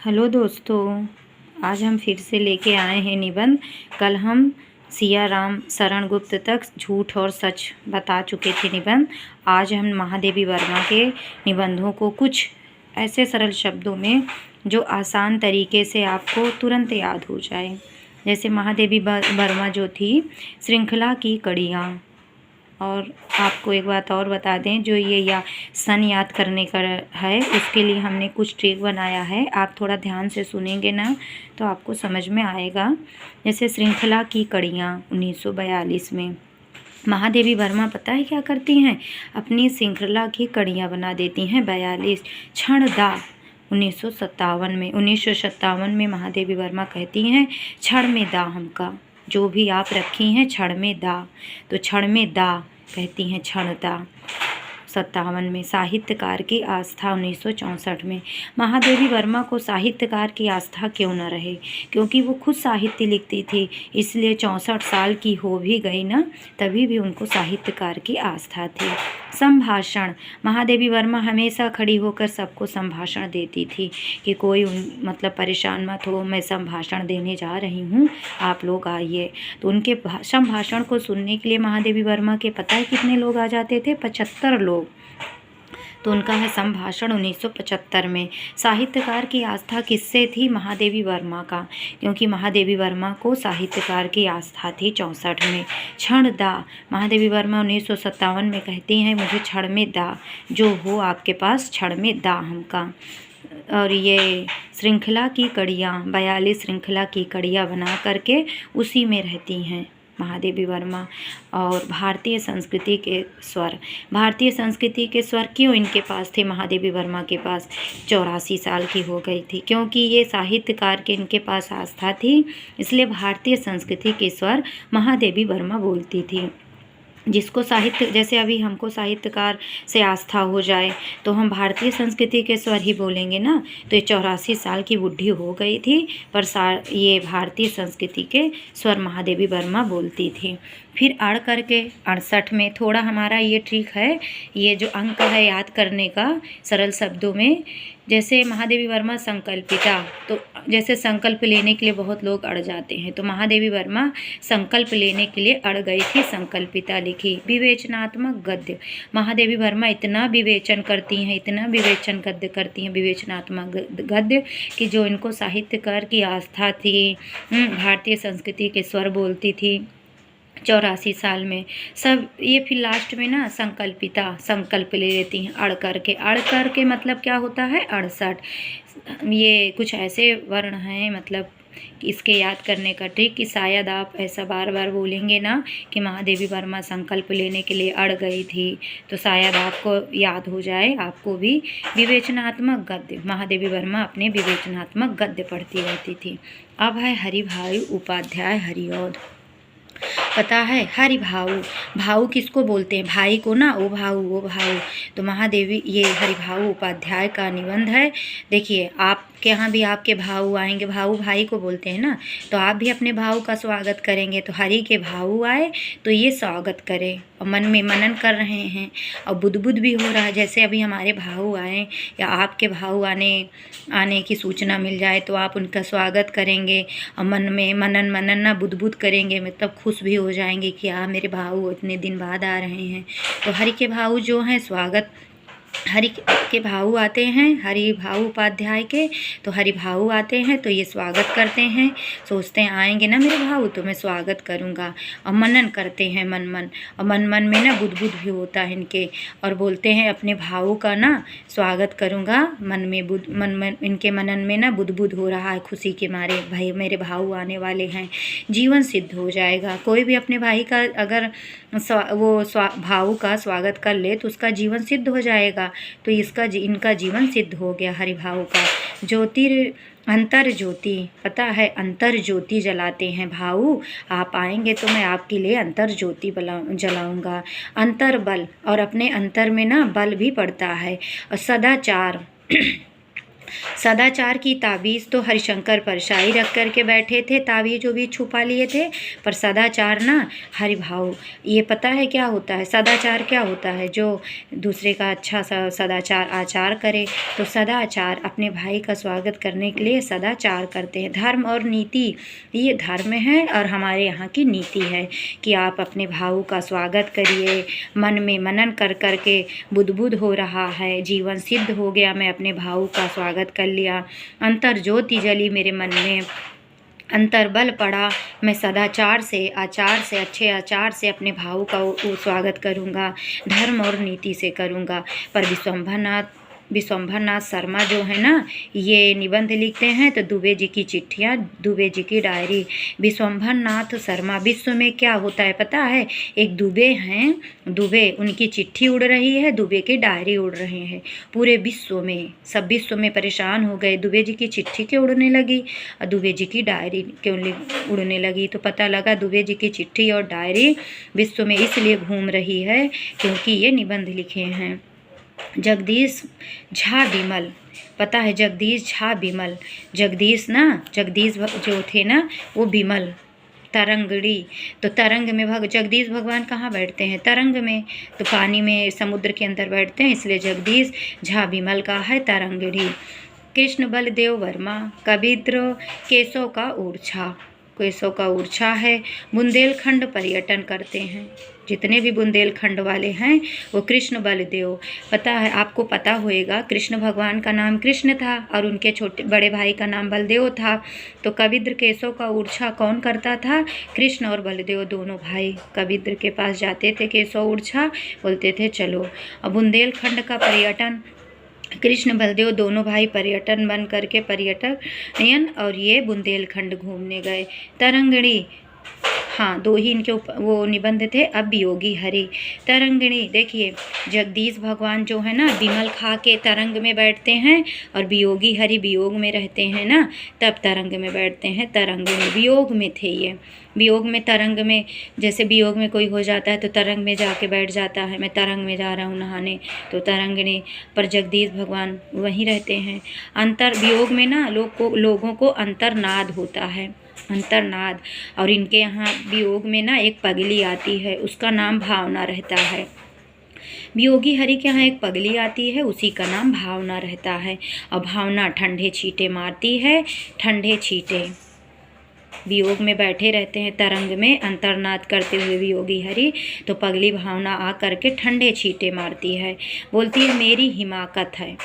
Hello दोस्तों, आज हम फिर से लेके आए हैं निबंध। कल हम सिया राम शरण गुप्त तक झूठ और सच बता चुके थे निबंध। आज हम महादेवी वर्मा के निबंधों को कुछ ऐसे सरल शब्दों में जो आसान तरीके से आपको तुरंत याद हो जाए। जैसे महादेवी वर्मा जो थी, श्रृंखला की कड़ियाँ। और आपको एक बात और बता दें, जो ये सन याद करने का है, उसके लिए हमने कुछ ट्रिक बनाया है। आप थोड़ा ध्यान से सुनेंगे ना तो आपको समझ में आएगा। जैसे श्रृंखला की कड़ियाँ 1942 में महादेवी वर्मा पता है क्या करती हैं? अपनी श्रृंखला की कड़ियाँ बना देती हैं 42 क्षण दा 1957 में महादेवी वर्मा कहती हैं, क्षण में दा हमका, जो भी आप रखी हैं क्षण में दा। तो क्षण में दा कहती हैं, क्षण दा 57 में। साहित्यकार की आस्था 1964 में। महादेवी वर्मा को साहित्यकार की आस्था क्यों न रहे, क्योंकि वो खुद साहित्य लिखती थी, इसलिए 64 साल की हो भी गई ना, तभी भी उनको साहित्यकार की आस्था थी। संभाषण, महादेवी वर्मा हमेशा खड़ी होकर सबको संभाषण देती थी कि कोई मतलब परेशान मत हो, मैं संभाषण देने जा रही हूँ, आप लोग आइए। तो उनके संभाषण को सुनने के लिए महादेवी वर्मा के पता है कितने लोग आ जाते थे? 75 लोग। तो उनका है संभाषण 1975 में। साहित्यकार की आस्था किससे थी? महादेवी वर्मा का, क्योंकि महादेवी वर्मा को साहित्यकार की आस्था थी 64 में। क्षण दा, महादेवी वर्मा 1957 में कहती हैं, मुझे क्षण में दा, जो हो आपके पास क्षण में दा हमका। और ये श्रृंखला की कड़ियाँ 42 श्रृंखला की कड़ियाँ बना करके उसी में रहती हैं महादेवी वर्मा। और भारतीय संस्कृति के स्वर, भारतीय संस्कृति के स्वर क्यों इनके पास थे? महादेवी वर्मा के पास 84 साल की हो गई थी, क्योंकि ये साहित्यकार के इनके पास आस्था थी, इसलिए भारतीय संस्कृति के स्वर महादेवी वर्मा बोलती थी। जिसको साहित्य, जैसे अभी हमको साहित्यकार से आस्था हो जाए तो हम भारतीय संस्कृति के स्वर ही बोलेंगे ना। तो ये 84 साल की बुढ़ी हो गई थी, पर ये भारतीय संस्कृति के स्वर महादेवी वर्मा बोलती थी। फिर अड़ करके 68 में, थोड़ा हमारा ये ट्रिक है, ये जो अंक है याद करने का सरल शब्दों में। जैसे महादेवी वर्मा संकल्पिता, तो जैसे संकल्प लेने के लिए बहुत लोग अड़ जाते हैं, तो महादेवी वर्मा संकल्प लेने के लिए अड़ गई थी, संकल्पिता लिखी। विवेचनात्मक गद्य, महादेवी वर्मा इतना विवेचन करती हैं, इतना विवेचन गद्य करती हैं, विवेचनात्मक गद्य, कि जो इनको साहित्यकार की आस्था थी, भारतीय संस्कृति के स्वर बोलती थी 84 साल में। सब ये फिर लास्ट में ना संकल्पिता, संकल्प ले लेती हैं अड़ करके मतलब क्या होता है? 68। ये कुछ ऐसे वर्ण हैं, मतलब इसके याद करने का ट्रिक कि शायद आप ऐसा बार बार बोलेंगे ना कि महादेवी वर्मा संकल्प लेने के लिए अड़ गई थी, तो शायद आपको याद हो जाए। आपको भी विवेचनात्मक गद्य, महादेवी वर्मा अपने विवेचनात्मक गद्य पढ़ती रहती थी। अब है हरिभाई उपाध्याय हरिऔध। पता है हरि भाऊ, भाऊ किसको बोलते हैं? भाई को ना, ओ भाऊ, ओ भाऊ। तो महादेवी, ये हरि भाऊ उपाध्याय का निबंध है। देखिए, आपके यहाँ भी आपके भाऊ आएंगे, भाऊ भाई को बोलते हैं ना, तो आप भी अपने भाऊ का स्वागत करेंगे। तो हरि के भाऊ आए तो ये स्वागत करें, और मन में मनन कर रहे हैं, और बुद्ध भी हो रहा है। जैसे अभी हमारे भाऊ आए या आपके भाऊ आने की सूचना मिल जाए तो आप उनका स्वागत करेंगे, और मन में मनन ना बुद्ध करेंगे, मतलब खुश भी हो जाएंगे कि मेरे भाऊ इतने दिन बाद आ रहे हैं। तो हरि के भाऊ जो हैं, स्वागत हरि के भाऊ आते हैं, हरि भाऊ उपाध्याय के, तो हरि भाऊ आते हैं तो ये स्वागत करते हैं, सोचते हैं आएंगे ना मेरे भाऊ तो मैं स्वागत करूँगा, और मनन करते हैं मन, और मन में ना बुद्ध भी होता है इनके, और बोलते हैं अपने भाऊ का ना स्वागत करूँगा, मन इनके मनन में ना बुद्ध हो रहा है खुशी के मारे, भाई मेरे भाऊ आने वाले हैं, जीवन सिद्ध हो जाएगा। कोई भी अपने भाई का अगर भाऊ का स्वागत कर ले तो उसका जीवन सिद्ध हो जाएगा। तो इनका जीवन सिद्ध हो गया हरि भाऊ का। अंतर ज्योति, पता है अंतर ज्योति जलाते हैं भाऊ, आप आएंगे तो मैं आपके लिए अंतर ज्योति जलाऊंगा। अंतर बल, और अपने अंतर में ना बल भी पड़ता है। और सदाचार सदाचार की ताबीज़ तो हरिशंकर पर शाही रख कर के बैठे थे, ताबीज़ जो भी छुपा लिए थे, पर सदाचार ना हरिभाव, ये पता है क्या होता है सदाचार, क्या होता है? जो दूसरे का अच्छा सा सदाचार आचार करे, तो सदाचार अपने भाई का स्वागत करने के लिए सदाचार करते हैं। धर्म और नीति, ये धर्म है और हमारे यहाँ की नीति है कि आप अपने भाव का स्वागत करिए। मन में मनन कर कर के बुदबुद हो रहा है, जीवन सिद्ध हो गया, मैं अपने भाव का स्वागत कर लिया, अंतर ज्योति जली मेरे मन में, अंतर्बल पड़ा, मैं सदाचार से, आचार से, अच्छे आचार से अपने भाव का स्वागत करूँगा, धर्म और नीति से करूँगा। पर विश्वंभरनाथ शर्मा जो है ना, ये निबंध लिखते हैं तो दुबे जी की चिट्ठियाँ, दुबे जी की डायरी। विश्वंभरनाथ शर्मा, विश्व में क्या होता है पता है? एक दुबे हैं, दुबे, उनकी चिट्ठी उड़ रही है, दुबे की डायरी उड़ रहे हैं, पूरे विश्व में, सब विश्व में परेशान हो गए। दुबे जी की चिट्ठी क्यों उड़ने लगी और दुबे जी की डायरी क्यों उड़ने लगी? तो पता लगा दुबे जी की चिट्ठी और डायरी विश्व में इसलिए घूम रही है क्योंकि ये निबंध लिखे हैं। जगदीश झा बिमल, पता है जगदीश झा बिमल, जगदीश जो थे ना वो बिमल, तरंगड़ी, तो तरंग में जगदीश भगवान कहाँ बैठते हैं? तरंग में, तो पानी में, समुद्र के अंदर बैठते हैं, इसलिए जगदीश झा बिमल का है तरंगड़ी। कृष्ण बलदेव वर्मा, कबीर केशव का ऊर्छा, केशव का ऊर्छा है, बुंदेलखंड पर्यटन करते हैं, जितने भी बुंदेलखंड वाले हैं वो कृष्ण बलदेव, पता है आपको पता होएगा, कृष्ण भगवान का नाम कृष्ण था और उनके छोटे बड़े भाई का नाम बलदेव था। तो कबीर केशव का ऊर्छा कौन करता था? कृष्ण और बलदेव दोनों भाई कबीर के पास जाते थे, केशव ऊर्छा बोलते थे चलो। और बुंदेलखंड का पर्यटन, कृष्ण बलदेव दोनों भाई पर्यटन बन करके पर्यटन, और ये बुंदेलखंड घूमने गए। तरंगिणी, हाँ, दो ही इनके वो निबंध थे। अब वियोगी हरि, तरंगिणी, देखिए जगदीश भगवान जो है ना बिमल खा के तरंग में बैठते हैं और वियोगी हरि वियोग में रहते हैं ना, तब तरंग में बैठते हैं। तरंगिणी वियोग में थे ये, वियोग में, तरंग में, जैसे वियोग में कोई हो जाता है तो तरंग में जाके बैठ जाता है, मैं तरंग में जा रहा हूँ नहाने, तो तरंगिणी, पर जगदीश भगवान वहीं रहते हैं। अंतर वियोग में ना लोगों को अंतर्नाद होता है, अंतर्नाद, और इनके यहाँ वियोग में ना एक पगली आती है, उसका नाम भावना रहता है। वियोगी हरि के यहाँ एक पगली आती है, उसी का नाम भावना रहता है, और भावना ठंडे छींटे मारती है, ठंडे छींटे, वियोग में बैठे रहते हैं तरंग में अंतर्नाद करते हुए वियोगी हरि, तो पगली भावना आ करके ठंडे छींटे मारती है, बोलती है मेरी हिमाकत है,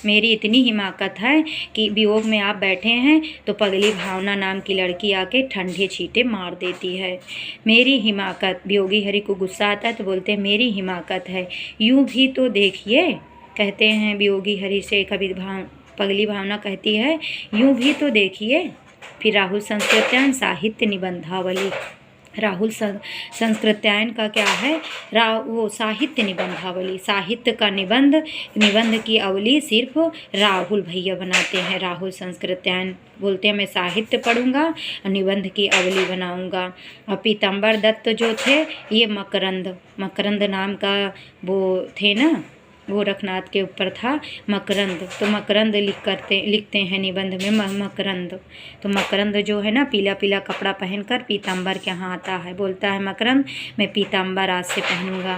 मेरी इतनी हिमाकत है कि वियोग में आप बैठे हैं तो पगली भावना नाम की लड़की आके ठंडे छींटे मार देती है। मेरी हिमाकत, वियोगी हरि को गुस्सा आता है तो बोलते हैं मेरी हिमाकत है, यूँ भी तो देखिए, कहते हैं वियोगी हरि से, कभी पगली भावना कहती है यूँ भी तो देखिए। फिर राहुल संस्कृत्यायन साहित्य निबंधावली, राहुल संस्कृत्यायन का क्या है? वो साहित्य निबंधावली, साहित्य का निबंध की अवली सिर्फ राहुल भैया बनाते हैं। राहुल संस्कृत्यायन बोलते हैं मैं साहित्य पढ़ूंगा और निबंध की अवली बनाऊंगा। और पीताम्बर दत्त जो थे ये मकरंद नाम का वो थे ना, गोरखनाथ के ऊपर था मकरंद, तो मकरंद लिखते हैं निबंध में मकरंद। तो मकरंद जो है ना पीला पीला कपड़ा पहनकर पीताम्बर के यहाँ आता है, बोलता है मकरंद मैं पीताम्बर आज से पहनूंगा,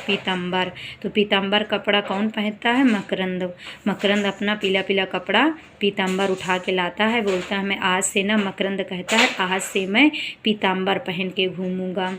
पीताम्बर। तो पीताम्बर कपड़ा कौन पहनता है? मकरंद। मकरंद अपना पीला पीला कपड़ा पीताम्बर उठा के लाता है, बोलता है मैं आज से ना, मकरंद कहता है आज से मैं पीताम्बर पहन के घूमूंगा।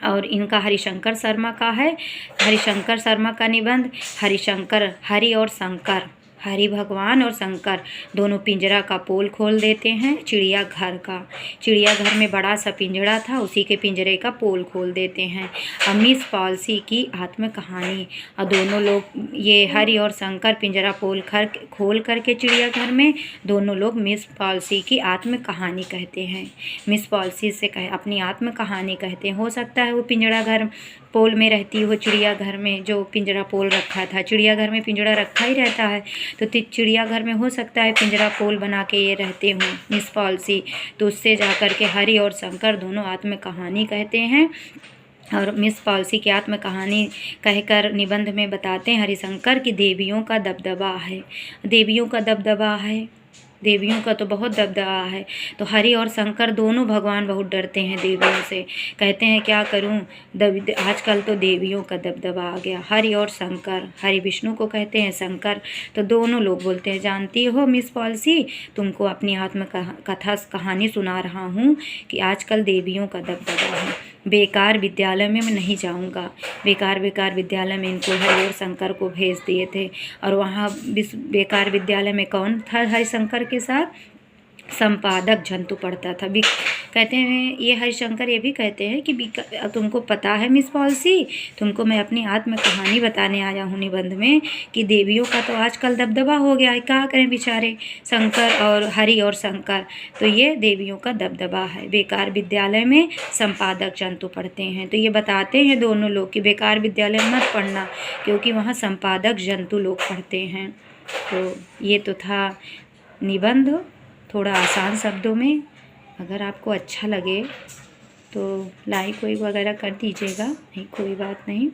और इनका हरिशंकर शर्मा का है, हरिशंकर शर्मा का निबंध, हरिशंकर, हरि और शंकर, हरि भगवान और शंकर दोनों पिंजरा का पोल खोल देते हैं, चिड़ियाघर का, चिड़ियाघर में बड़ा सा पिंजरा था, उसी के पिंजरे का पोल खोल देते हैं। और मिस पॉलिसी की आत्म कहानी, और दोनों लोग, ये हरि और शंकर पिंजरा पोल खोल करके चिड़ियाघर में दोनों लोग मिस पॉलिसी की आत्म कहानी कहते हैं, मिस पॉलिसी से अपनी आत्म कहानी कहते हैं। हो सकता है वो पिंजरा घर पोल में रहती हो, चिड़ियाघर में जो पिंजरा पोल रखा था, चिड़ियाघर में पिंजरा रखा ही रहता है, तो चिड़ियाघर में हो सकता है पिंजरा पोल बना के ये रहते हों मिस पॉलिसी, तो उससे जा कर के हरि और शंकर दोनों आत्म कहानी कहते हैं। और मिस पॉल्सी की आत्म कहानी कहकर निबंध में बताते हैं हरिशंकर की देवियों का दबदबा है। देवियों का दबदबा है, देवियों का तो बहुत दबदबा है। तो हरि और शंकर दोनों भगवान बहुत डरते हैं देवियों से। कहते हैं क्या करूं, आजकल तो देवियों का दबदबा आ गया। हरि और शंकर, हरि विष्णु को कहते हैं, शंकर तो दोनों लोग बोलते हैं जानती हो मिस पॉल्सी, तुमको अपनी आत्म कथा कहानी सुना रहा हूँ कि आजकल देवियों का दबदबा है। बेकार विद्यालय में मैं नहीं जाऊंगा। बेकार विद्यालय में इनको हरि और शंकर को भेज दिए थे। और वहाँ बेकार विद्यालय में कौन था हरिशंकर के साथ? संपादक जंतु पढ़ता था। कहते हैं ये हरिशंकर ये भी कहते हैं कि तुमको पता है मिस पॉल्सी, तुमको मैं अपनी आत्म कहानी बताने आया हूँ निबंध में कि देवियों का तो आजकल दबदबा हो गया है। क्या करें बेचारे शंकर और हरि और शंकर, तो ये देवियों का दबदबा है। बेकार विद्यालय में संपादक जंतु पढ़ते हैं। तो ये बताते हैं दोनों लोग कि बेकार विद्यालय मत पढ़ना, क्योंकि वहाँ संपादक जंतु लोग पढ़ते हैं। तो ये तो था निबंध, थोड़ा आसान शब्दों में। अगर आपको अच्छा लगे तो लाइक वगैरह कर दीजिएगा, नहीं कोई बात नहीं।